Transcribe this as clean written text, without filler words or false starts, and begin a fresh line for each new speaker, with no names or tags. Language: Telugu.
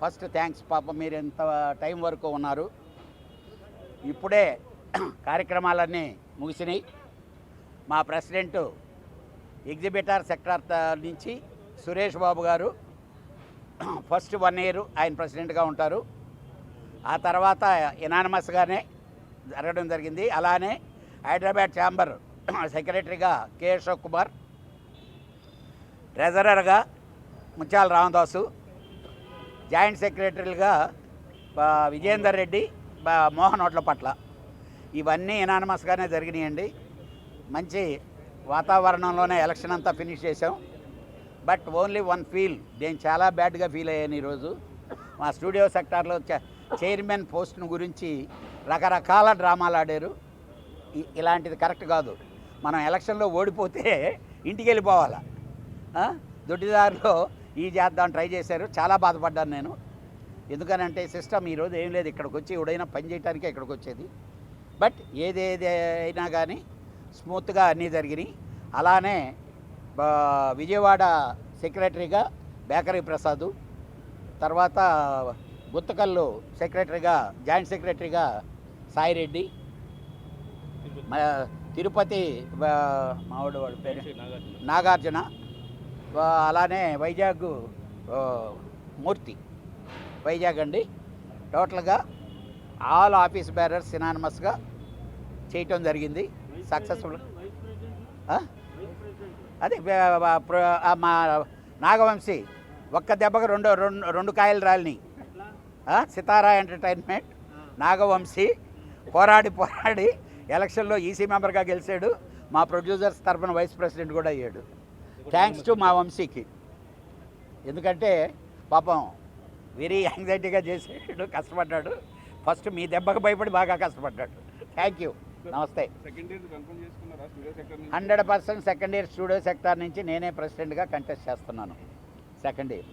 ఫస్ట్ థ్యాంక్స్ పాపం, మీరు ఎంత టైం వరకు ఉన్నారు. ఇప్పుడే కార్యక్రమాలన్నీ ముగిసినాయి. మా ప్రెసిడెంట్ ఎగ్జిబిటర్ సెక్టార్ నుంచి సురేష్ బాబు గారు ఫస్ట్ 1 ఇయర్ ఆయన ప్రెసిడెంట్గా ఉంటారు. ఆ తర్వాత ఎనానమస్గానే జరగడం జరిగింది. అలానే హైదరాబాద్ ఛాంబర్ సెక్రటరీగా కె అశోక్ కుమార్, ట్రెజరర్గా ముత్యాల రామదాసు, జాయింట్ సెక్రటరీలుగా విజయేందర్ రెడ్డి, మోహన్ ఒట్లపట్ల, ఇవన్నీ ఎనానమస్గానే జరిగినాయండి. మంచి వాతావరణంలోనే ఎలక్షన్ అంతా ఫినిష్ చేసాం. బట్ ఓన్లీ వన్ ఫీల్, నేను చాలా బ్యాడ్గా ఫీల్ అయ్యాను ఈరోజు. మా స్టూడియో సెక్టార్లో చైర్మన్ పోస్ట్ను గురించి రకరకాల డ్రామాలు ఆడారు. ఇలాంటిది కరెక్ట్ కాదు. మనం ఎలక్షన్లో ఓడిపోతే ఇంటికి వెళ్ళిపోవాలా, దొడ్డిదారిలో ఈ చేద్దాం ట్రై చేశారు. చాలా బాధపడ్డాను నేను. ఎందుకనంటే సిస్టమ్ ఈరోజు ఏం లేదు, ఇక్కడికి వచ్చి ఎవడైనా పని చేయడానికే ఇక్కడికి వచ్చేది. బట్ ఏదేది అయినా కానీ స్మూత్గా అన్నీ జరిగినాయి. అలానే విజయవాడ సెక్రటరీగా బేకరీ ప్రసాదు, తర్వాత గుత్తకల్లు సెక్రటరీగా జాయింట్ సెక్రటరీగా సాయిరెడ్డి, తిరుపతి మావాడు వాడి పేరు నాగార్జున, అలానే వైజాగ్ మూర్తి, వైజాగ్ అండి. టోటల్గా ఆల్ ఆఫీస్ బేరర్స్ సినానమస్గా చేయటం జరిగింది సక్సెస్ఫుల్. అదే మా నాగవంశీ ఒక్క దెబ్బకు రెండు కాయలు రాలినాయి. సితారా ఎంటర్టైన్మెంట్ నాగవంశీ పోరాడి ఎలక్షన్లో ఈసీ మెంబర్గా గెలిచాడు. మా ప్రొడ్యూసర్స్ తరఫున వైస్ ప్రెసిడెంట్ కూడా అయ్యాడు. థ్యాంక్స్ టు మా వంశీకి. ఎందుకంటే పాపం వెరీ యాంగ్జైటీగా చేసాడు, కష్టపడ్డాడు. ఫస్ట్ మీ దెబ్బకు భయపడి బాగా కష్టపడ్డాడు. థ్యాంక్ యూ, నమస్తే. 100% సెకండ్ ఇయర్ స్టూడియో సెక్టార్ నుంచి నేనే ప్రెసిడెంట్గా కంటెస్ట్ చేస్తున్నాను. Second year